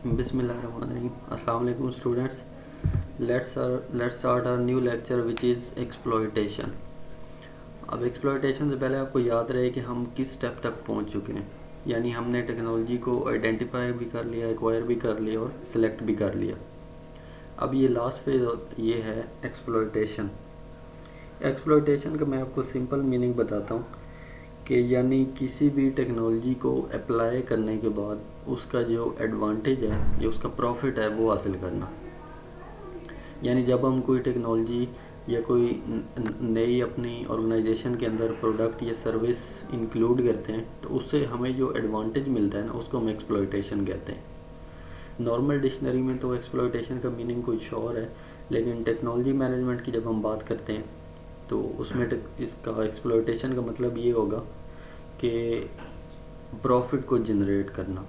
Bismillahirrahmanirrahim. Assalamu alaikum students. Let's start our new lecture which is exploitation. अब exploitation से पहले आपको याद रहे कि हम किस स्टेप तक पहुंच चुके हैं, यानी हमने टेक्नोलॉजी को आइडेंटिफाई भी कर लिया, एक्वायर भी कर लिया और सिलेक्ट भी कर लिया। अब ये लास्ट फेज ये है एक्सप्लॉयटेशन। एक्सप्लॉयटेशन का मैं आपको सिंपल मीनिंग बताता हूँ कि यानी किसी भी टेक्नोलॉजी को अप्लाई करने के बाद उसका जो एडवांटेज है या उसका प्रॉफिट है वो हासिल करना। यानी जब हम कोई टेक्नोलॉजी या कोई नई अपनी ऑर्गेनाइजेशन के अंदर प्रोडक्ट या सर्विस इंक्लूड करते हैं तो उससे हमें जो एडवांटेज मिलता है ना उसको हम एक्सप्लॉयटेशन कहते हैं। नॉर्मल डिक्शनरी में तो एक्सप्लॉयटेशन का मीनिंग कुछ और है, लेकिन टेक्नोलॉजी मैनेजमेंट की जब हम बात करते हैं तो उसमें इसका एक्सप्लॉयटेशन का मतलब ये होगा कि प्रॉफिट को जनरेट करना,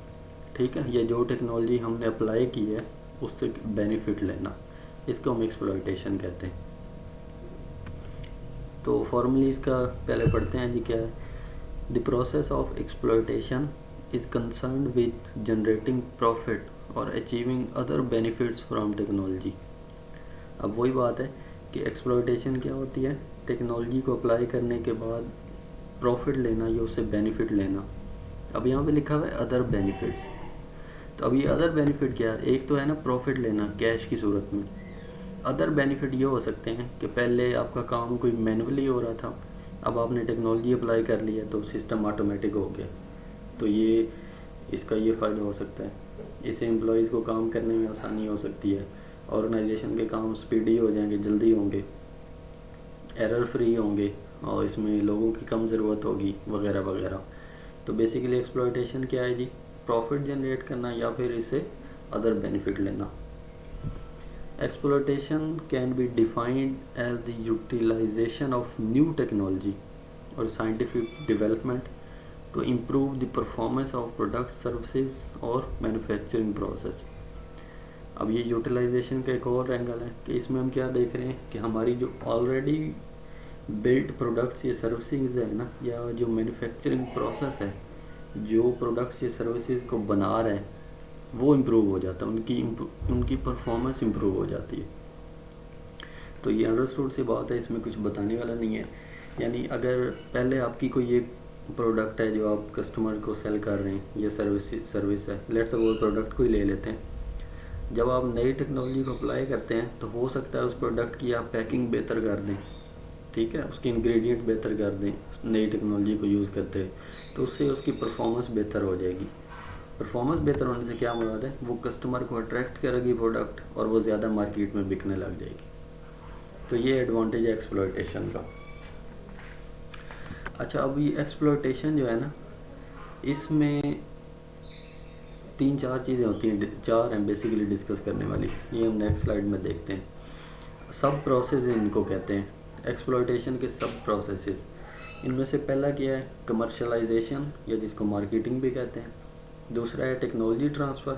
ठीक है, या जो टेक्नोलॉजी हमने अप्लाई की है उससे बेनिफिट लेना, इसको हम एक्सप्लॉयटेशन कहते हैं। तो फॉर्मली इसका पहले पढ़ते हैं जी क्या है। The process of exploitation is concerned with generating profit और achieving other benefits from technology. अब वही बात है कि एक्सप्लॉयटेशन क्या होती है, टेक्नोलॉजी को अप्लाई करने के बाद प्रॉफिट लेना या उससे बेनिफिट लेना। अब यहाँ पे लिखा हुआ है अदर बेनिफिट्स, तो अब ये अदर बेनिफिट क्या है, एक तो है ना प्रॉफिट लेना कैश की सूरत में। अदर बेनिफिट ये हो सकते हैं कि पहले आपका काम कोई मैनुअली हो रहा था, अब आपने टेक्नोलॉजी अप्लाई कर लिया तो सिस्टम ऑटोमेटिक हो गया, तो ये इसका ये फ़ायदा हो सकता है। इससे एम्प्लॉयज़ को काम करने में आसानी हो सकती है, ऑर्गेनाइजेशन के काम स्पीडी हो जाएंगे, जल्दी होंगे, एरर फ्री होंगे और इसमें लोगों की कम ज़रूरत होगी वगैरह वगैरह। तो बेसिकली एक्सप्लॉयटेशन क्या है जी, प्रॉफिट जनरेट करना या फिर इससे अदर बेनिफिट लेना। Exploitation can be defined as the utilization of new technology और scientific development to improve the performance of product services और मैन्युफैक्चरिंग प्रोसेस। अब ये यूटिलाइजेशन का एक और एंगल है कि इसमें हम क्या देख रहे हैं कि हमारी जो ऑलरेडी बिल्ट प्रोडक्ट्स या सर्विसेज है ना, या जो मैन्युफैक्चरिंग प्रोसेस है, जो प्रोडक्ट्स या सर्विसेज को बना रहे हैं वो इम्प्रूव हो जाता है, उनकी परफॉर्मेंस इम्प्रूव हो जाती है। तो ये अंडरस्टूड सी बात है, इसमें कुछ बताने वाला नहीं है। यानी अगर पहले आपकी कोई एक प्रोडक्ट है जो आप कस्टमर को सेल कर रहे हैं या सर्विस है, लेट्स सपोज प्रोडक्ट को ही ले लेते हैं। जब आप नई टेक्नोलॉजी को अप्लाई करते हैं तो हो सकता है उस प्रोडक्ट की आप पैकिंग बेहतर कर दें, ठीक है, उसके इंग्रेडिएंट बेहतर कर दें नई टेक्नोलॉजी को यूज़ करते हैं, तो उससे उसकी परफॉर्मेंस बेहतर हो जाएगी। परफॉर्मेंस बेहतर होने से क्या मुराद है, वो कस्टमर को अट्रैक्ट करेगी प्रोडक्ट और वो ज़्यादा मार्केट में बिकने लग जाएगी। तो ये एडवांटेज है एक्सप्लॉयटेशन का। अच्छा, अब ये एक्सप्लॉयटेशन जो है ना, इसमें 3-4 चीज़ें होती हैं, 4 हैं बेसिकली डिस्कस करने वाली, ये हम नेक्स्ट स्लाइड में देखते हैं। सब प्रोसेस इनको कहते हैं, एक्सप्लॉयटेशन के सब प्रोसेसेस। इनमें से पहला क्या है, कमर्शलाइजेशन या जिसको मार्केटिंग भी कहते हैं। दूसरा है टेक्नोलॉजी ट्रांसफ़र,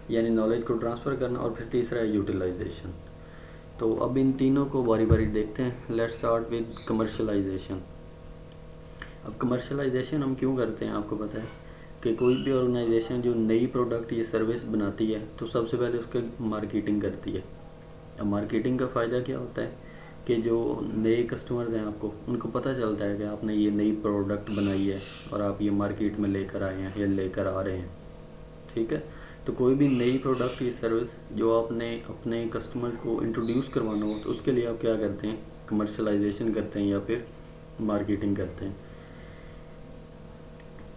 यानी नॉलेज को ट्रांसफ़र करना, और फिर तीसरा है यूटिलाइजेशन। तो अब इन तीनों को बारी बारी देखते हैं। Let's start with commercialisation. अब कमर्शलाइजेशन हम क्यों करते हैं, आपको पता है कि कोई भी ऑर्गेनाइजेशन जो नई प्रोडक्ट या सर्विस बनाती है तो सबसे पहले उसका मार्केटिंग करती है। अब मार्केटिंग का फ़ायदा क्या होता है कि जो नए कस्टमर्स हैं आपको, उनको पता चलता है कि आपने ये नई प्रोडक्ट बनाई है और आप ये मार्केट में लेकर आए हैं या लेकर आ रहे हैं, ठीक है। तो कोई भी नई प्रोडक्ट या सर्विस जो आपने अपने कस्टमर्स को इंट्रोड्यूस करवाना हो तो उसके लिए आप क्या करते हैं, कमर्शलाइजेशन करते हैं या फिर मार्केटिंग करते हैं।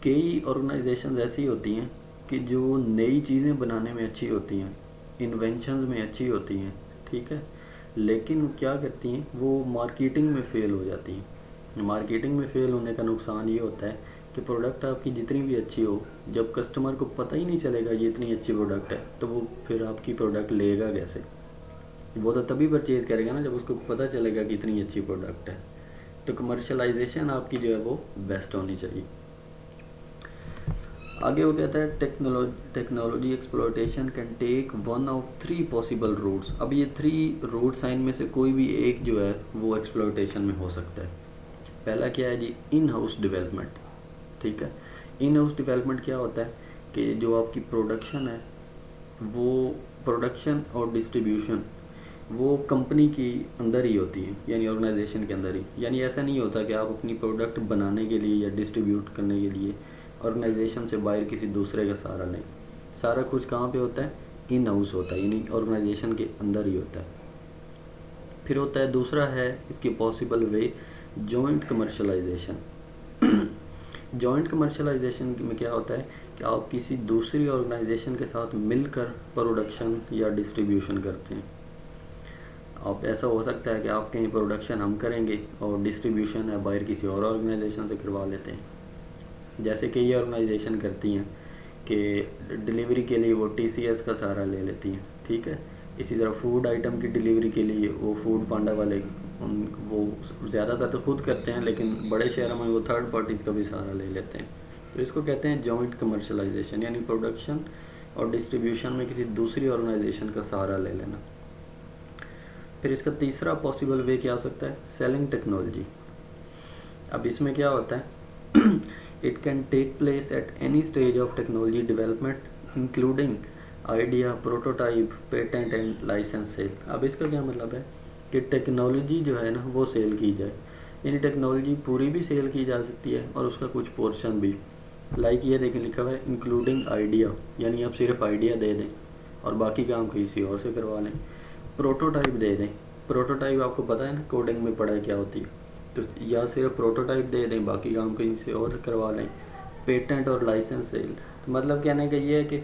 कई ऑर्गेनाइजेशंस ऐसी होती हैं कि जो नई चीज़ें बनाने में अच्छी होती हैं, इन्वेंशंस में अच्छी होती हैं, ठीक है, लेकिन क्या करती हैं, वो मार्केटिंग में फ़ेल हो जाती हैं। मार्केटिंग में फ़ेल होने का नुकसान ये होता है कि प्रोडक्ट आपकी जितनी भी अच्छी हो, जब कस्टमर को पता ही नहीं चलेगा ये इतनी अच्छी प्रोडक्ट है तो वो फिर आपकी प्रोडक्ट लेगा कैसे। वो तो तभी परचेज़ करेगा ना जब उसको पता चलेगा कि इतनी अच्छी प्रोडक्ट है। तो कमर्शलाइजेशन आपकी जो है वो बेस्ट होनी चाहिए। आगे वो कहता है technology exploitation can take one of 3 possible routes. अब ये 3 रूट साइन में से कोई भी एक जो है वो एक्सप्लॉयटेशन में हो सकता है। पहला क्या है जी, इन हाउस डेवलपमेंट, ठीक है। इन हाउस डेवलपमेंट क्या होता है कि जो आपकी प्रोडक्शन है वो प्रोडक्शन और डिस्ट्रीब्यूशन वो कंपनी की अंदर ही होती है, यानी ऑर्गेनाइजेशन के अंदर ही। यानी ऐसा नहीं होता कि आप अपनी प्रोडक्ट बनाने के लिए या डिस्ट्रीब्यूट करने के लिए ऑर्गेनाइजेशन से बाहर किसी दूसरे का सहारा लें। सारा कुछ कहाँ पे होता है? इन हाउस होता है, यानी ऑर्गेनाइजेशन के अंदर ही होता है। फिर होता है दूसरा है इसकी possible way, joint commercialisation. Joint commercialisation में क्या होता है कि आप किसी दूसरी ऑर्गेनाइजेशन के साथ मिलकर प्रोडक्शन या डिस्ट्रीब्यूशन करते हैं। आप ऐसा हो सकता है कि आप कहीं प्रोडक्शन हम करेंगे और डिस्ट्रीब्यूशन है बाहर किसी और ऑर्गेनाइजेशन से करवा लेते हैं। जैसे कि ये ऑर्गेनाइजेशन करती हैं कि डिलीवरी के लिए वो TCS का सहारा ले लेती हैं, ठीक है। इसी तरह फूड आइटम की डिलीवरी के लिए वो फूड पांडा वाले वो ज़्यादातर तो खुद करते हैं, लेकिन बड़े शहरों में वो थर्ड पार्टीज़ का भी सहारा ले लेते हैं। तो इसको कहते हैं जॉइंट कमर्शलाइजेशन, यानी प्रोडक्शन और डिस्ट्रीब्यूशन में किसी दूसरी ऑर्गेनाइजेशन का सहारा ले लेना। फिर इसका तीसरा पॉसिबल वे क्या हो सकता है? Selling technology. अब इसमें क्या होता है? It can take place at any stage of technology development including idea, prototype, patent and license sale. अब इसका क्या मतलब है कि टेक्नोलॉजी जो है ना वो सेल की जाए, यानी टेक्नोलॉजी पूरी भी सेल की जा सकती है और उसका कुछ पोर्शन भी। लाइक ये देखें लिखा हुआ है इंक्लूडिंग आइडिया, यानी आप सिर्फ आइडिया दे दें और बाकी काम किसी और से करवा लें। प्रोटोटाइप दे दें, प्रोटोटाइप आपको पता है ना कोडिंग में पढ़ाई क्या होती है, तो या सिर्फ प्रोटोटाइप दे दें, बाकी काम कहीं से और करवा लें। पेटेंट और लाइसेंस सेल, तो मतलब कहने का ये है कि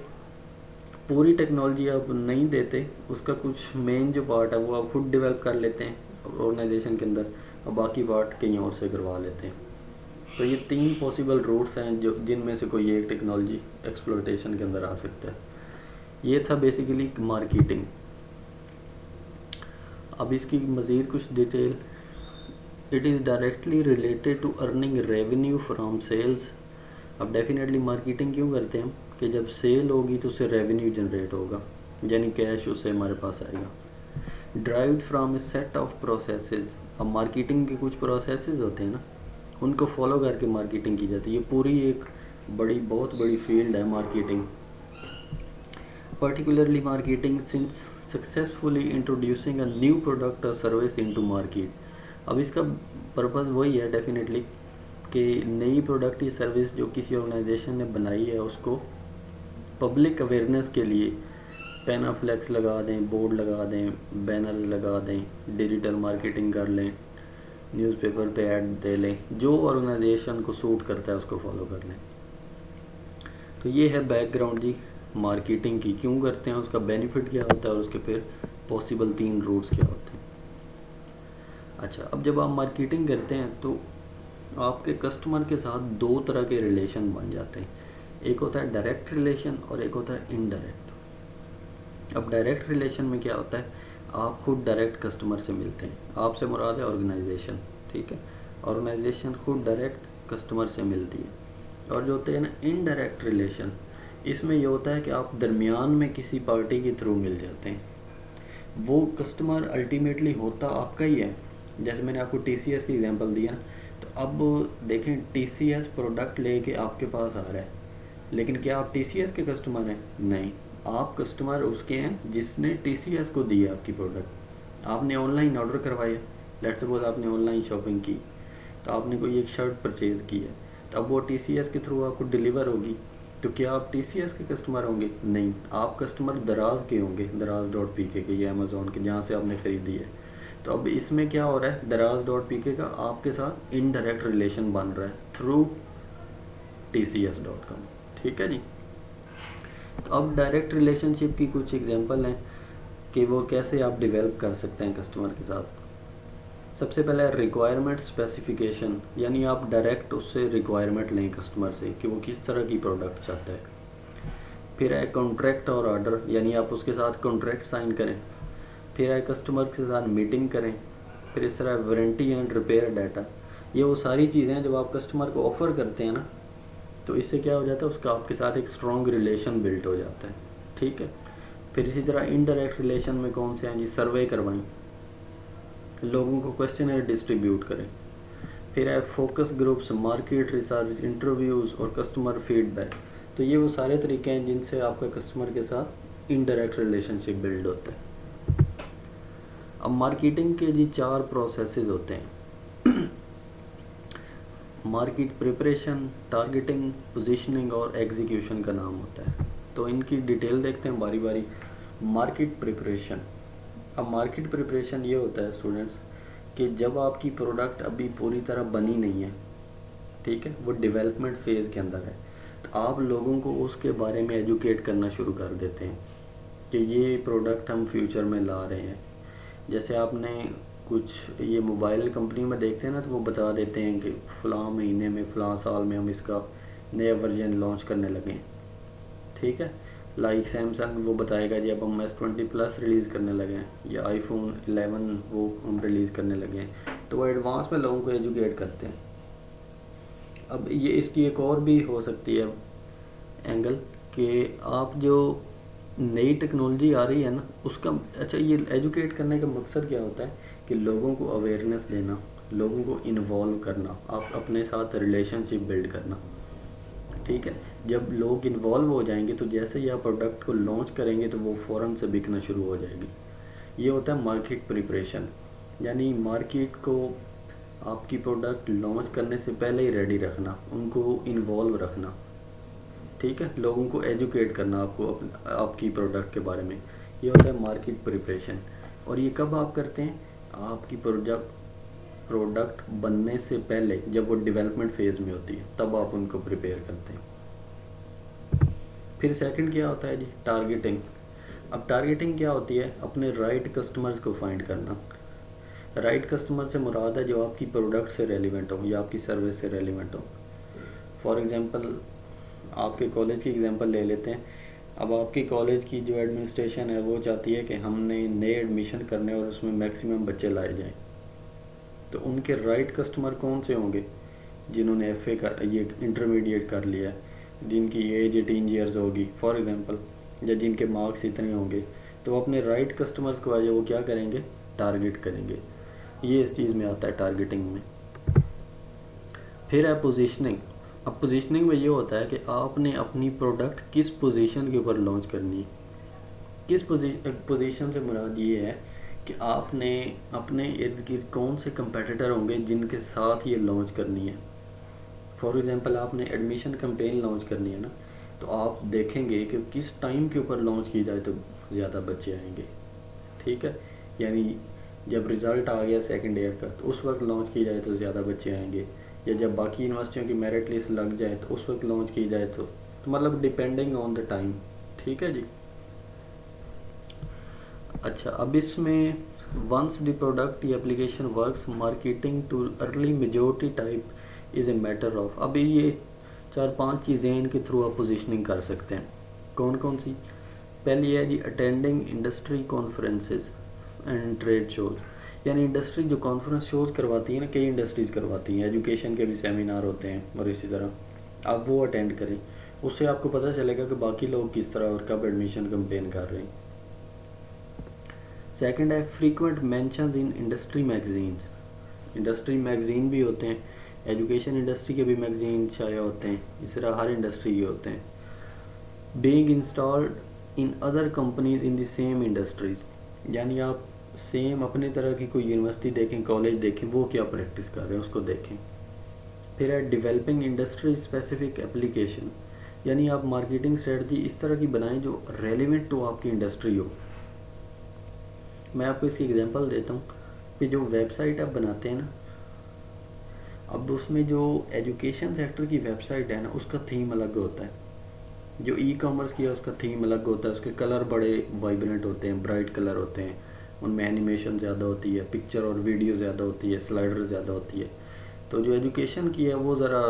पूरी टेक्नोलॉजी आप नहीं देते, उसका कुछ मेन जो पार्ट है वो आप खुद डेवलप कर लेते हैं ऑर्गेनाइजेशन के अंदर और बाकी पार्ट कहीं और से करवा लेते हैं। तो ये 3 पॉसिबल रूट्स हैं जो जिनमें से कोई एक टेक्नोलॉजी एक्सप्लॉयटेशन के अंदर आ सकता है। ये था बेसिकली मार्केटिंग। अब इसकी मज़ीद कुछ detail. It is directly related to earning revenue from sales. अब डेफिनेटली मार्केटिंग क्यों करते हैं कि जब सेल होगी तो उससे रेवेन्यू जनरेट होगा, यानी कैश उससे हमारे पास आएगा। Derived from A set of processes. अब मार्केटिंग के कुछ प्रोसेसेस होते हैं ना, उनको फॉलो करके मार्केटिंग की जाती है। ये पूरी एक बहुत बड़ी फील्ड है marketing. Particularly marketing since successfully introducing a new product और सर्विस इनटू मार्केट। अब इसका पर्पस वही है डेफिनेटली कि नई प्रोडक्ट या सर्विस जो किसी ऑर्गेनाइजेशन ने बनाई है उसको पब्लिक अवेयरनेस के लिए पेनाफ्लेक्स लगा दें, बोर्ड लगा दें, बैनर्स लगा दें, डिजिटल मार्केटिंग कर लें, न्यूज़पेपर पे ऐड दे लें, जो ऑर्गेनाइजेशन को सूट करता है उसको फॉलो कर लें। तो ये है बैकग्राउंड जी मार्केटिंग की, क्यों करते हैं, उसका बेनिफिट क्या होता है और उसके फिर पॉसिबल 3 रूट्स क्या होते हैं। अच्छा, अब जब आप मार्केटिंग करते हैं तो आपके कस्टमर के साथ 2 तरह के रिलेशन बन जाते हैं। एक होता है डायरेक्ट रिलेशन और एक होता है इनडायरेक्ट। अब डायरेक्ट रिलेशन में क्या होता है, आप खुद डायरेक्ट कस्टमर से मिलते हैं, आपसे मुराद है ऑर्गेनाइजेशन, ठीक है। ऑर्गेनाइजेशन खुद डायरेक्ट कस्टमर से मिलती है। और जो होते हैं ना इनडायरेक्ट रिलेशन, इसमें ये होता है कि आप दरमियान में किसी पार्टी के थ्रू मिल जाते हैं। वो कस्टमर अल्टीमेटली होता आपका ही है। जैसे मैंने आपको TCS की एग्जांपल दिया, तो अब देखें TCS प्रोडक्ट लेके आपके पास आ रहा है, लेकिन क्या आप TCS के कस्टमर हैं? नहीं, आप कस्टमर उसके हैं जिसने TCS को दिया आपकी प्रोडक्ट। आपने ऑनलाइन ऑर्डर करवाया, लेट्स सपोज आपने ऑनलाइन शॉपिंग की, तो आपने कोई एक शर्ट परचेज़ की है, तो अब वो TCS के थ्रू आपको डिलीवर होगी, तो क्या आप TCS के कस्टमर होंगे? नहीं, आप कस्टमर दराज के होंगे, दराज.pk के या अमेज़ॉन के, जहाँ से आपने ख़रीदी है। तो अब इसमें क्या हो रहा है, दराज.pk का आपके साथ इनडायरेक्ट रिलेशन बन रहा है थ्रू TCS.com, ठीक है जी। तो अब डायरेक्ट रिलेशनशिप की कुछ एग्जांपल हैं कि वो कैसे आप डेवलप कर सकते हैं कस्टमर के साथ। सबसे पहले रिक्वायरमेंट स्पेसिफिकेशन, यानी आप डायरेक्ट उससे रिक्वायरमेंट लें कस्टमर से कि वो किस तरह की प्रोडक्ट चाहता है। फिर है कॉन्ट्रैक्ट और ऑर्डर, यानी आप उसके साथ कॉन्ट्रैक्ट साइन करें। फिर है कस्टमर के साथ मीटिंग करें। फिर इस तरह वारंटी एंड रिपेयर डाटा। ये वो सारी चीज़ें हैं जब आप कस्टमर को ऑफ़र करते हैं ना, तो इससे क्या हो जाता है, उसका आपके साथ एक स्ट्रॉन्ग रिलेशन बिल्ट हो जाता है, ठीक है। फिर इसी तरह इनडायरेक्ट रिलेशन में कौन से हैं जी, सर्वे करवाएं, लोगों को क्वेश्चनर डिस्ट्रीब्यूट करें। फिर है focus groups, market research, interviews और कस्टमर फीडबैक। तो ये वो सारे तरीके हैं जिनसे आपका कस्टमर के साथ इनडायरेक्ट रिलेशनशिप बिल्ड होता है। अब मार्केटिंग के जी 4 प्रोसेसेस होते हैं मार्केट प्रिपरेशन, टारगेटिंग, पोजीशनिंग और एग्जीक्यूशन का नाम होता है। तो इनकी डिटेल देखते हैं बारी बारी। Market preparation. अब मार्केट प्रिपरेशन ये होता है स्टूडेंट्स कि जब आपकी प्रोडक्ट अभी पूरी तरह बनी नहीं है, ठीक है, वो डेवलपमेंट फेज़ के अंदर है, तो आप लोगों को उसके बारे में एजुकेट करना शुरू कर देते हैं कि ये प्रोडक्ट हम फ्यूचर में ला रहे हैं। जैसे आपने कुछ ये मोबाइल कंपनी में देखते हैं ना, तो वो बता देते हैं कि फ़लाँ महीने में फ़लाँ साल में हम इसका नया वर्जन लॉन्च करने लगे हैं, ठीक है। लाइक सैमसंग वो बताएगा जी अब हम S20 प्लस रिलीज़ करने लगे हैं, या iPhone 11 वो हम रिलीज़ करने लगे हैं। तो वो एडवांस में लोगों को एजुकेट करते हैं। अब ये इसकी एक और भी हो सकती है एंगल कि आप जो नई टेक्नोलॉजी आ रही है ना उसका, अच्छा ये एजुकेट करने का मकसद क्या होता है कि लोगों को अवेयरनेस देना, लोगों को इन्वॉल्व करना, आप अपने साथ रिलेशनशिप बिल्ड करना, ठीक है। जब लोग इन्वॉल्व हो जाएंगे तो जैसे ही आप प्रोडक्ट को लॉन्च करेंगे तो वो फ़ौरन से बिकना शुरू हो जाएगी। ये होता है मार्केट प्रिपरेशन, यानी मार्केट को आपकी प्रोडक्ट लॉन्च करने से पहले ही रेडी रखना, उनको इन्वॉल्व रखना, ठीक है, लोगों को एजुकेट करना आपको आपकी प्रोडक्ट के बारे में। ये होता है मार्केट प्रिपरेशन। और ये कब आप करते हैं? आपकी प्रोडक्ट बनने से पहले, जब वो डेवलपमेंट फेज़ में होती है तब आप उनको प्रिपेयर करते हैं। फिर सेकंड क्या होता है जी? टारगेटिंग। अब टारगेटिंग क्या होती है? अपने राइट कस्टमर्स को फाइंड करना। राइट कस्टमर से मुराद है जो आपकी प्रोडक्ट से रेलिवेंट हो या आपकी सर्विस से रेलिवेंट हो। फॉर एग्जांपल आपके कॉलेज की एग्जांपल ले लेते हैं। अब आपकी कॉलेज की जो एडमिनिस्ट्रेशन है वो चाहती है कि हमने नए एडमिशन करने और उसमें मैक्सिमम बच्चे लाए जाएं। तो उनके राइट कस्टमर कौन से होंगे? जिन्होंने FA कर ये इंटरमीडिएट कर लिया है, जिनकी एज 18 ईयर्स होगी फॉर एग्जांपल, या जिनके मार्क्स इतने होंगे, तो अपने राइट कस्टमर्स को आज वो क्या करेंगे? टारगेट करेंगे। ये इस चीज़ में आता है टारगेटिंग में। फिर है पोजीशनिंग। अब पोजीशनिंग में ये होता है कि आपने अपनी प्रोडक्ट किस पोजीशन के ऊपर लॉन्च करनी है। किस पोजीशन से मुराद ये है कि आपने अपने इर्द गिर्द कौन से कंपेटिटर होंगे जिनके साथ ये लॉन्च करनी है। फॉर एग्जांपल आपने एडमिशन कैंपेन लॉन्च करनी है ना, तो आप देखेंगे कि किस टाइम के ऊपर लॉन्च की जाए तो ज़्यादा बच्चे आएंगे, ठीक है। यानी जब रिज़ल्ट आ गया सेकंड ईयर का तो उस वक्त लॉन्च की जाए तो ज़्यादा बच्चे आएंगे, या जब बाकी यूनिवर्सिटियों की मेरिट लिस्ट लग जाए तो उस वक्त लॉन्च की जाए तो मतलब डिपेंडिंग ऑन द टाइम, ठीक है जी। अच्छा, अब इसमें वंस द प्रोडक्ट या application works marketing too early majority type is a matter of. अभी ये 4-5 चीज़ें इनके थ्रू आप पोजीशनिंग कर सकते हैं। कौन कौन सी? पहली है जी attending industry conferences and trade shows. यानी इंडस्ट्री जो कॉन्फ्रेंस शोज करवाती है ना, कई इंडस्ट्रीज़ करवाती हैं, एजुकेशन के भी सेमिनार होते हैं, और इसी तरह आप वो अटेंड करें। उससे आपको पता चलेगा कि बाकी लोग किस तरह और कब एडमिशन कैंपेन कर रहे हैं। सेकंड है frequent mentions in industry magazines. Industry magazine भी होते हैं, एजुकेशन इंडस्ट्री के भी मैगजीन शाया होते हैं, इस तरह हर इंडस्ट्री के होते हैं। Being installed in other companies in the same industries. यानी आप सेम अपनी तरह की कोई यूनिवर्सिटी देखें, कॉलेज देखें, वो क्या प्रैक्टिस कर रहे हैं उसको देखें। फिर है डेवलपिंग इंडस्ट्री स्पेसिफिक एप्लीकेशन। यानी आप मार्केटिंग स्ट्रेटजी इस तरह की बनाएं जो रेलिवेंट टू आपकी इंडस्ट्री हो। मैं आपको इसकी एग्जांपल देता हूँ कि जो वेबसाइट आप बनाते हैं ना, अब उसमें जो एजुकेशन सेक्टर की वेबसाइट है ना, उसका थीम अलग होता है। जो ई-कॉमर्स की है उसका थीम अलग होता है, उसके कलर बड़े वाइब्रेंट होते हैं, ब्राइट कलर होते हैं, उनमें एनिमेशन ज़्यादा होती है, पिक्चर और वीडियो ज़्यादा होती है, स्लाइडर ज़्यादा होती है। तो जो एजुकेशन की है वो ज़रा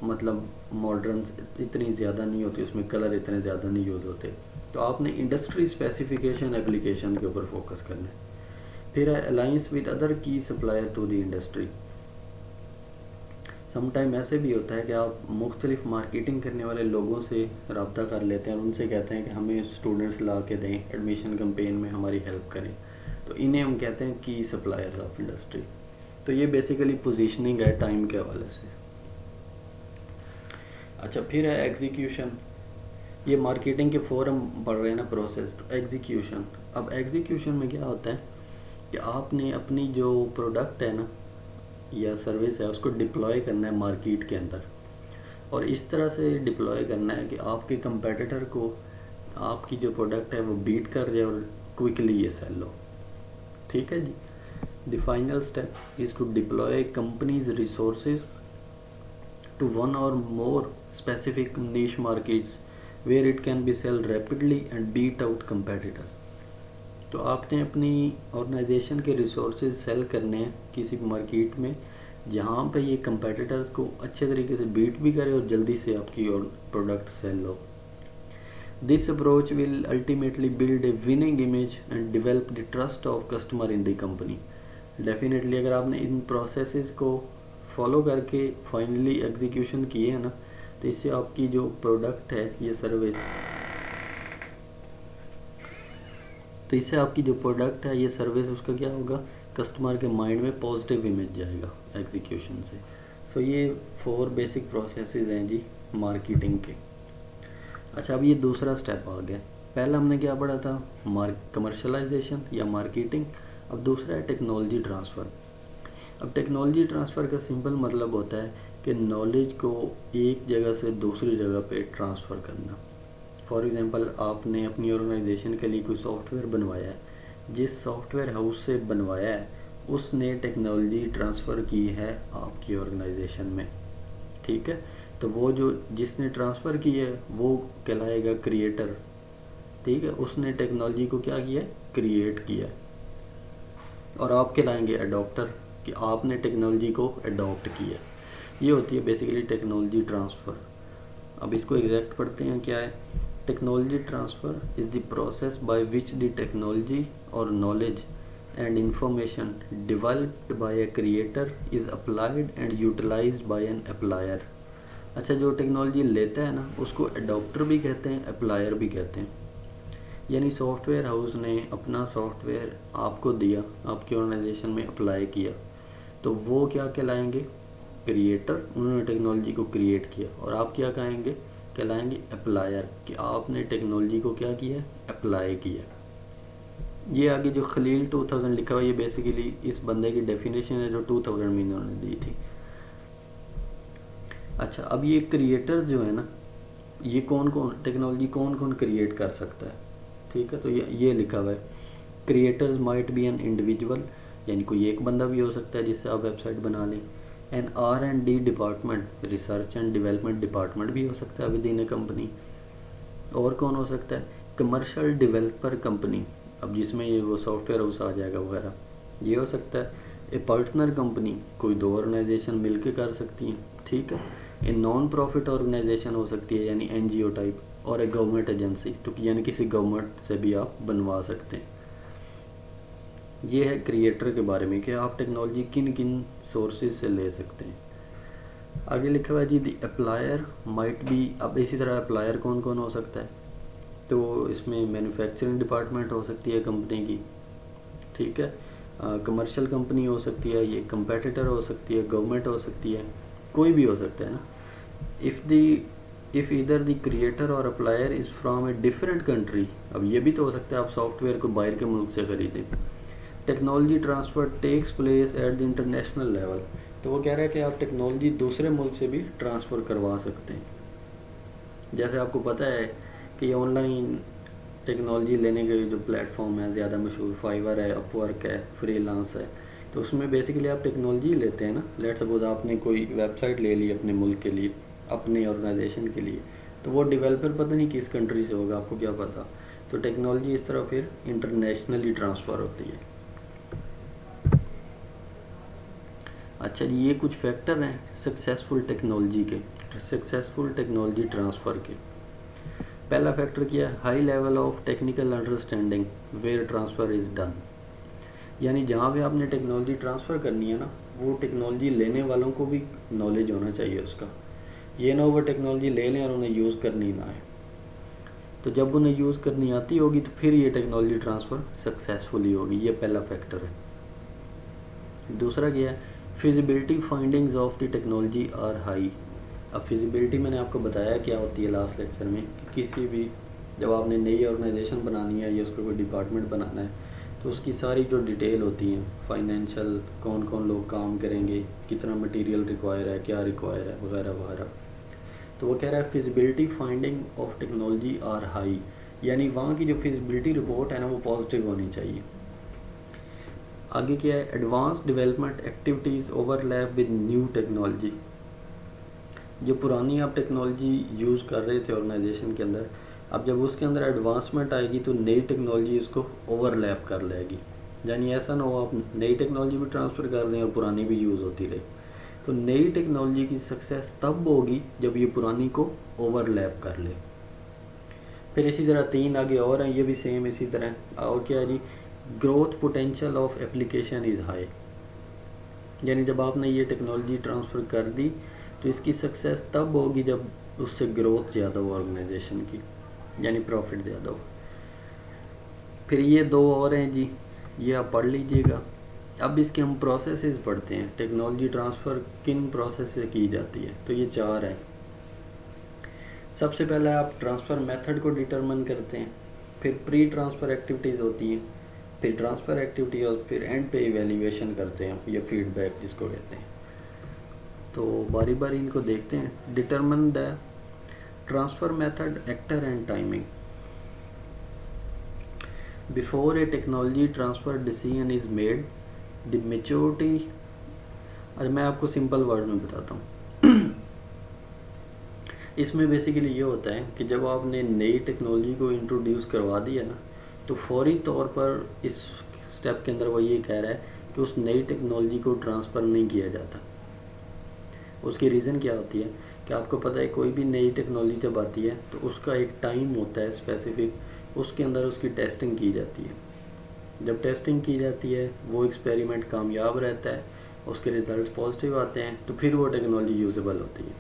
मतलब मॉडर्न इतनी ज़्यादा नहीं होती, उसमें कलर इतने ज़्यादा नहीं यूज़ होते। तो आपने इंडस्ट्री स्पेसिफिकेशन एप्लीकेशन के ऊपर फोकस करना है। फिर है alliance with other key supplier to the industry. Sometime ऐसे भी होता है कि आप मुख्तलिफ मार्केटिंग करने वाले लोगों से रब्ता कर लेते हैं और उनसे कहते हैं कि हमें स्टूडेंट्स ला के दें, एडमिशन कैंपेन में हमारी हेल्प करें। तो इन्हें हम कहते हैं की सप्लायर्स ऑफ इंडस्ट्री। तो ये बेसिकली पोजीशनिंग है टाइम के हवाले से। अच्छा, फिर है एग्जीक्यूशन। ये मार्केटिंग के फॉर्म बढ़ रहे हैं ना प्रोसेस। तो एग्जीक्यूशन, अब एग्जीक्यूशन में क्या होता है कि आपने अपनी जो प्रोडक्ट है ना या सर्विस है उसको डिप्लॉय करना है मार्केट के अंदर, और इस तरह से डिप्लॉय करना है कि आपके कंपेटिटर को आपकी जो प्रोडक्ट है वो बीट कर जाए और क्विकली ये सेल हो। ठीक है जी। The final step is to deploy companies resources to one or more specific niche markets where it can be sold rapidly and beat out competitors। तो आपने अपनी ऑर्गेनाइजेशन के रिसोर्सेज सेल करने हैं किसी मार्केट में जहाँ पे ये कंपेटिटर्स को अच्छे तरीके से बीट भी करे और जल्दी से आपकी प्रोडक्ट सेल हो। This approach will ultimately build a winning image and develop the trust of customer in the company. Definitely अगर आपने इन प्रोसेसेस को फॉलो करके फाइनली एग्जीक्यूशन किए हैं ना, तो इससे आपकी जो प्रोडक्ट है ये सर्विस, तो इससे आपकी जो प्रोडक्ट है ये सर्विस उसका क्या होगा, कस्टमर के माइंड में पॉजिटिव इमेज जाएगा एग्जीक्यूशन से। सो ये 4 बेसिक प्रोसेसेस हैं जी मार्केटिंग के। अच्छा, अब ये दूसरा स्टेप आ गया। पहला हमने क्या पढ़ा था, कमर्शलाइजेशन या मार्केटिंग। अब दूसरा है टेक्नोलॉजी ट्रांसफ़र। अब टेक्नोलॉजी ट्रांसफ़र का सिंपल मतलब होता है कि नॉलेज को एक जगह से दूसरी जगह पे ट्रांसफ़र करना। फॉर एग्जांपल, आपने अपनी ऑर्गेनाइजेशन के लिए कोई सॉफ्टवेयर बनवाया है, जिस सॉफ्टवेयर हाउस से बनवाया है उसने टेक्नोलॉजी ट्रांसफ़र की है आपकी ऑर्गेनाइजेशन में। ठीक है, तो वो जो जिसने ट्रांसफ़र की है वो कहलाएगा क्रिएटर। ठीक है, उसने टेक्नोलॉजी को क्या किया, क्रिएट किया। और आप कहलाएंगे अडॉप्टर कि आपने टेक्नोलॉजी को अडॉप्ट किया। ये होती है बेसिकली टेक्नोलॉजी ट्रांसफ़र। अब इसको एग्जैक्ट पढ़ते हैं क्या है। Technology transfer is the process by which the technology और knowledge and information developed by a creator is applied and utilized by an applier. अच्छा, जो टेक्नोलॉजी लेता है ना उसको अडॉप्टर भी कहते हैं, अप्लायर भी कहते हैं। यानी सॉफ्टवेयर हाउस ने अपना सॉफ्टवेयर आपको दिया, आपकी ऑर्गेनाइजेशन में अप्लाई किया, तो वो क्या कहलाएंगे, क्रिएटर। उन्होंने टेक्नोलॉजी को क्रिएट किया। और आप क्या कहेंगे, कहलाएंगे अप्लायर कि आपने टेक्नोलॉजी को क्या किया, अप्लाई किया। ये आगे जो खलील 2000 लिखा हुआ है ये बेसिकली इस बंदे की डेफिनेशन है जो 2000 में इन्होंने दी थी। अच्छा, अब ये क्रिएटर्स जो है ना, ये कौन कौन टेक्नोलॉजी कौन कौन क्रिएट कर सकता है। ठीक है, तो ये लिखा हुआ है, creators might be an individual, यानी कोई एक बंदा भी हो सकता है जिससे आप वेबसाइट बना लें। An R&D department, research and development department भी हो सकता है विद इन ए कंपनी। और कौन हो सकता है, कमर्शियल डेवलपर कंपनी, अब जिसमें ये वो सॉफ्टवेयर हाउस आ जाएगा वगैरह, ये हो सकता है। ए पार्टनर कंपनी, कोई 2 ऑर्गेनाइजेशन मिलकर कर सकती हैं। ठीक है, ए नॉन प्रॉफिट ऑर्गेनाइजेशन हो सकती है यानी NGO टाइप, और ए गवर्नमेंट एजेंसी, तो यानी किसी गवर्नमेंट से भी आप बनवा सकते हैं। ये है क्रिएटर के बारे में कि आप टेक्नोलॉजी किन किन सोर्सेज से ले सकते हैं। आगे लिखा हुआ है जी द अप्लायर माइट बी। अब इसी तरह अप्लायर कौन कौन हो सकता है, तो इसमें मैन्युफैक्चरिंग डिपार्टमेंट हो सकती है कंपनी की। ठीक है, कमर्शियल कंपनी हो सकती है, ये कंपेटिटर हो सकती है, गवर्नमेंट हो सकती है, कोई भी हो सकता है ना। इफ़ ईदर द क्रिएटर और applier is from a different country, अब ये भी तो हो सकता है आप सॉफ्टवेयर को बाहर के मुल्क से ख़रीदें। Technology transfer takes place at the international level, तो वो कह रहा है कि आप टेक्नोलॉजी दूसरे मुल्क से भी ट्रांसफ़र करवा सकते हैं। जैसे आपको पता है कि ऑनलाइन टेक्नोलॉजी लेने के जो प्लेटफॉर्म है ज़्यादा मशहूर, फाइवर है, अपवर्क है, फ्रीलांस है, तो उसमें बेसिकली आप टेक्नोलॉजी लेते हैं ना। लेट सपोज आपने कोई वेबसाइट ले ली अपने मुल्क के लिए, अपनी ऑर्गेनाइजेशन के लिए, तो वो डेवलपर पता नहीं किस कंट्री से होगा, आपको क्या पता। तो टेक्नोलॉजी इस तरह फिर इंटरनेशनली ट्रांसफ़र होती है। अच्छा जी, ये कुछ फैक्टर हैं सक्सेसफुल टेक्नोलॉजी के, सक्सेसफुल टेक्नोलॉजी ट्रांसफ़र के। पहला फैक्टर क्या है, high level of technical understanding where transfer is done, यानी जहाँ भी आपने टेक्नोलॉजी ट्रांसफ़र करनी है ना, वो टेक्नोलॉजी लेने वालों को भी नॉलेज होना चाहिए उसका। ये ना वो टेक्नोलॉजी ले लें और उन्हें यूज़ करनी ना आए। तो जब उन्हें यूज़ करनी आती होगी तो फिर ये टेक्नोलॉजी ट्रांसफ़र सक्सेसफुली होगी। ये पहला फैक्टर है। दूसरा क्या है, feasibility findings of the technology are high, अब फिजिबिलिटी मैंने आपको बताया क्या होती है लास्ट लेक्चर में, कि किसी भी जब आपने नई ऑर्गेनाइजेशन बनानी है या उसका कोई डिपार्टमेंट बनाना है तो उसकी सारी जो डिटेल होती हैं, फाइनेंशियल, कौन कौन लोग काम करेंगे, कितना मटेरियल रिक्वायर है, क्या रिक्वायर है, वगैरह वगैरह। तो वो कह रहा है feasibility finding of technology are high, यानी वहाँ की जो फिजिबिलिटी रिपोर्ट है ना वो पॉजिटिव होनी चाहिए। आगे क्या है, advance development activities overlap with new technology. जो पुरानी आप टेक्नोलॉजी यूज़ कर रहे थे ऑर्गेनाइजेशन के अंदर, अब जब उसके अंदर एडवांसमेंट आएगी तो नई टेक्नोलॉजी इसको ओवरलैप कर लेगी। यानी ऐसा ना हो आप नई टेक्नोलॉजी भी ट्रांसफ़र कर दें और पुरानी भी यूज़ होती रहे। तो नई टेक्नोलॉजी की सक्सेस तब होगी जब ये पुरानी को ओवरलैप कर ले। फिर इसी तरह 3 आगे और हैं, ये भी सेम इसी तरह। और क्या है जी, growth potential of application is high. यानी जब आपने ये टेक्नोलॉजी ट्रांसफ़र कर दी तो इसकी सक्सेस तब होगी जब उससे ग्रोथ ज़्यादा हो ऑर्गेनाइजेशन की, यानी प्रॉफिट ज़्यादा हो। फिर ये 2 और हैं जी, ये आप पढ़ लीजिएगा। अब इसके हम प्रोसेसेस पढ़ते हैं, टेक्नोलॉजी ट्रांसफ़र किन प्रोसेस से की जाती है। तो ये 4 हैं। सबसे पहले आप ट्रांसफ़र मेथड को डिटरमिन करते हैं, फिर प्री ट्रांसफ़र एक्टिविटीज़ होती हैं, फिर ट्रांसफ़र एक्टिविटी और फिर एंड पे इवैल्यूएशन करते हैं या फीडबैक जिसको कहते हैं। तो बारी बारी इनको देखते हैं। Determine the transfer method, actor and timing. Before A technology transfer decision is made the maturity. अरे मैं आपको सिंपल वर्ड में बताता हूँ। इसमें बेसिकली ये होता है कि जब आपने नई टेक्नोलॉजी को इंट्रोड्यूस करवा दिया ना, तो फौरी तौर पर इस स्टेप के अंदर वो ये कह रहा है कि उस नई टेक्नोलॉजी को ट्रांसफ़र नहीं किया जाता। उसकी रीज़न क्या होती है कि आपको पता है कोई भी नई टेक्नोलॉजी जब आती है तो उसका एक टाइम होता है स्पेसिफिक, उसके अंदर उसकी टेस्टिंग की जाती है। जब टेस्टिंग की जाती है वो एक्सपेरिमेंट कामयाब रहता है, उसके रिजल्ट पॉजिटिव आते हैं, तो फिर वो टेक्नोलॉजी यूजेबल होती है।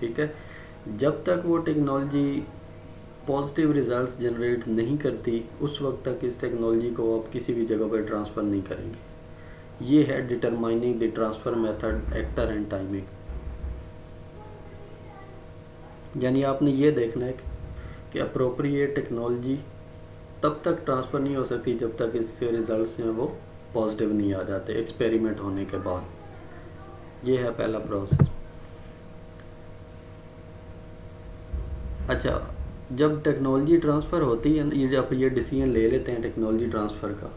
ठीक है, जब तक वो टेक्नोलॉजी पॉजिटिव रिजल्ट्स जनरेट नहीं करती उस वक्त तक इस टेक्नोलॉजी को आप किसी भी जगह पर ट्रांसफ़र नहीं करेंगे। ये है determining the transfer method, actor and timing. यानी आपने ये देखना है कि अप्रोप्रिएट टेक्नोलॉजी तब तक ट्रांसफ़र नहीं हो सकती जब तक इससे रिजल्ट्स जो हैं वो पॉजिटिव नहीं आ जाते एक्सपेरिमेंट होने के बाद। ये है पहला प्रोसेस। अच्छा, जब टेक्नोलॉजी ट्रांसफ़र होती है, ये जब ये डिसीजन ले लेते हैं टेक्नोलॉजी ट्रांसफ़र का,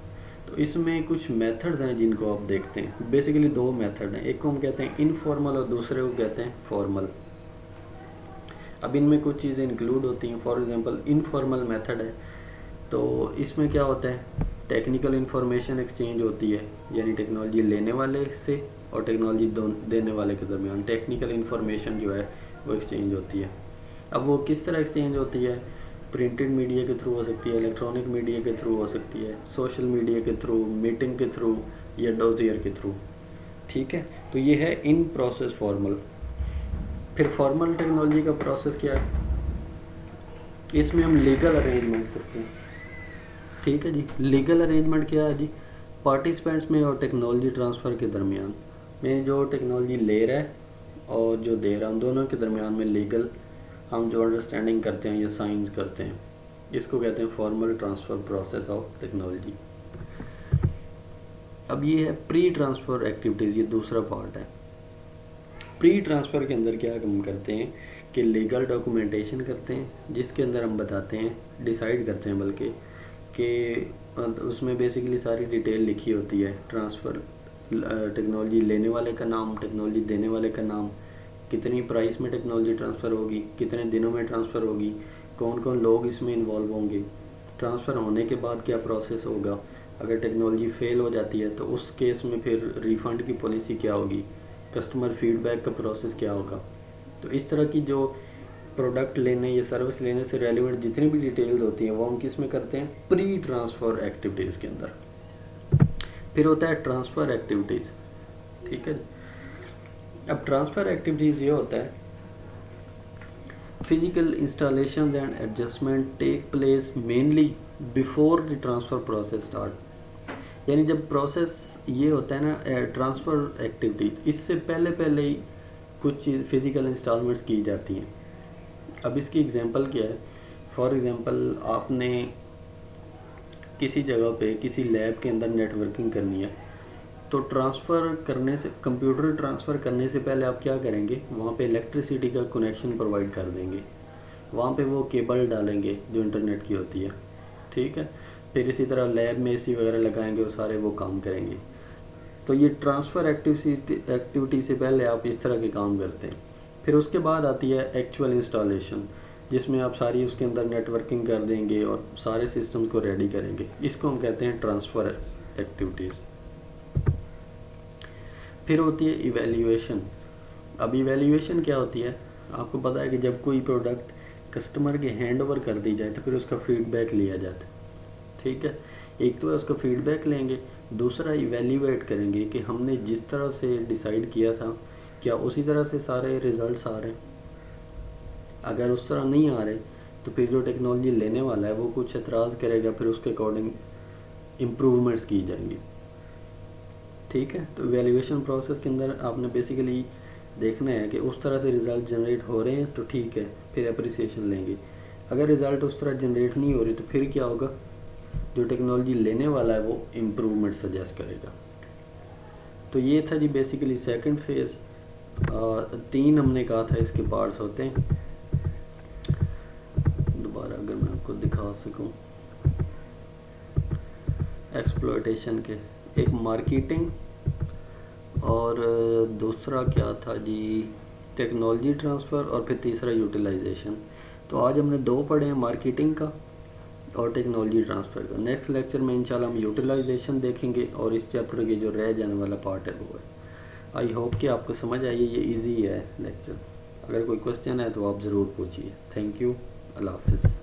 तो इसमें कुछ मेथड्स हैं जिनको आप देखते हैं। बेसिकली 2 मेथड हैं, एक को हम कहते हैं इनफॉर्मल और दूसरे को कहते हैं फॉर्मल। अब इनमें कुछ चीज़ें इंक्लूड होती हैं। फॉर एग्जांपल इनफॉर्मल मेथड है तो इसमें क्या होता है, टेक्निकल इंफॉर्मेशन एक्सचेंज होती है, यानी टेक्नोलॉजी लेने वाले से और टेक्नोलॉजी देने वाले के दरमियान टेक्निकल इंफॉर्मेशन जो है वो एक्सचेंज होती है। अब वो किस तरह एक्सचेंज होती है, प्रिंटेड मीडिया के थ्रू हो सकती है, इलेक्ट्रॉनिक मीडिया के थ्रू हो सकती है, सोशल मीडिया के थ्रू, मीटिंग के थ्रू या डोजियर के थ्रू। ठीक है, तो ये है इन प्रोसेस फॉर्मल। फिर फॉर्मल टेक्नोलॉजी का प्रोसेस क्या है, इसमें हम लीगल अरेंजमेंट करते हैं। ठीक है जी, लीगल अरेंजमेंट क्या है जी, पार्टिसिपेंट्स में और टेक्नोलॉजी ट्रांसफ़र के दरमियान में, जो टेक्नोलॉजी ले रहा है और जो दे रहा है, उन दोनों के दरमियान में लीगल हम जो अंडरस्टैंडिंग करते हैं या साइंस करते हैं, इसको कहते हैं formal transfer process of technology. अब ये है प्री ट्रांसफ़र एक्टिविटीज़, ये दूसरा पार्ट है। प्री ट्रांसफ़र के अंदर क्या हम करते हैं कि लीगल डॉक्यूमेंटेशन करते हैं, जिसके अंदर हम बताते हैं, डिसाइड करते हैं बल्कि कि उसमें बेसिकली सारी डिटेल लिखी होती है। ट्रांसफ़र टेक्नोलॉजी लेने वाले का नाम, टेक्नोलॉजी देने वाले का नाम, कितनी प्राइस में टेक्नोलॉजी ट्रांसफ़र होगी, कितने दिनों में ट्रांसफ़र होगी, कौन कौन लोग इसमें इन्वॉल्व होंगे, ट्रांसफ़र होने के बाद क्या प्रोसेस होगा, अगर टेक्नोलॉजी फेल हो जाती है तो उस केस में फिर रिफ़ंड की पॉलिसी क्या होगी, कस्टमर फीडबैक का प्रोसेस क्या होगा। तो इस तरह की जो प्रोडक्ट लेने या सर्विस लेने से रेलिवेंट जितनी भी डिटेल्स होती हैं वो हम किस में करते हैं, प्री ट्रांसफ़र एक्टिविटीज़ के अंदर। फिर होता है ट्रांसफ़र एक्टिविटीज़। ठीक है, अब ट्रांसफ़र एक्टिविटीज़ ये होता है, physical installation and adjustment take place mainly before the transfer process start. यानी जब प्रोसेस ये होता है ना ट्रांसफ़र एक्टिविटीज, इससे पहले पहले ही कुछ चीज़ फिज़िकल इंस्टॉलमेंट्स की जाती हैं। अब इसकी एग्जांपल क्या है, फॉर एग्जांपल आपने किसी जगह पे किसी लैब के अंदर नेटवर्किंग करनी है, तो ट्रांसफ़र करने से, कंप्यूटर ट्रांसफ़र करने से पहले आप क्या करेंगे, वहाँ पे इलेक्ट्रिसिटी का कनेक्शन प्रोवाइड कर देंगे, वहाँ पे वो केबल डालेंगे जो इंटरनेट की होती है, ठीक है। फिर इसी तरह लैब में एसी वगैरह लगाएंगे, वो सारे वो काम करेंगे। तो ये ट्रांसफ़र एक्टिविटी से पहले आप इस तरह के काम करते हैं। फिर उसके बाद आती है एक्चुअल इंस्टॉलेशन, जिसमें आप सारी उसके अंदर नेटवर्किंग कर देंगे और सारे सिस्टम्स को रेडी करेंगे। इसको हम कहते हैं ट्रांसफ़र एक्टिविटीज़। फिर होती है इवैल्यूएशन। अब इवैल्यूएशन क्या होती है, आपको पता है कि जब कोई प्रोडक्ट कस्टमर के हैंड ओवर कर दी जाए तो फिर उसका फीडबैक लिया जाता है, ठीक है। एक तो है उसका फीडबैक लेंगे, दूसरा इवैल्यूएट करेंगे कि हमने जिस तरह से डिसाइड किया था क्या उसी तरह से सारे रिजल्ट्स आ रहे हैं। अगर उस तरह नहीं आ रहे तो फिर जो टेक्नोलॉजी लेने वाला है वो कुछ एतराज़ करेगा, फिर उसके अकॉर्डिंग इम्प्रूवमेंट्स की जाएंगी, ठीक है। तो इवैल्यूएशन प्रोसेस के अंदर आपने बेसिकली देखना है कि उस तरह से रिज़ल्ट जनरेट हो रहे हैं तो ठीक है, फिर अप्रिसिएशन लेंगे। अगर रिज़ल्ट उस तरह जनरेट नहीं हो रही तो फिर क्या होगा, जो टेक्नोलॉजी लेने वाला है वो इम्प्रूवमेंट सजेस्ट करेगा। तो ये था जी बेसिकली सेकंड फेज़। 3 हमने कहा था इसके पार्ट्स होते हैं। दोबारा अगर मैं आपको दिखा सकूं, एक्सप्लॉयटेशन के एक मार्केटिंग और दूसरा क्या था जी, टेक्नोलॉजी ट्रांसफ़र, और फिर तीसरा यूटिलाइजेशन। तो आज हमने 2 पढ़े हैं, मार्केटिंग का और टेक्नोलॉजी ट्रांसफ़र का। नेक्स्ट लेक्चर में इंशाल्लाह हम यूटिलाइजेशन देखेंगे और इस चैप्टर के जो रह जाने वाला पार्ट है वो है। आई होप कि आपको समझ आई, ये इजी है लेक्चर। अगर कोई क्वेश्चन है तो आप ज़रूर पूछिए। थैंक यू, अल्लाह हाफ़िज़।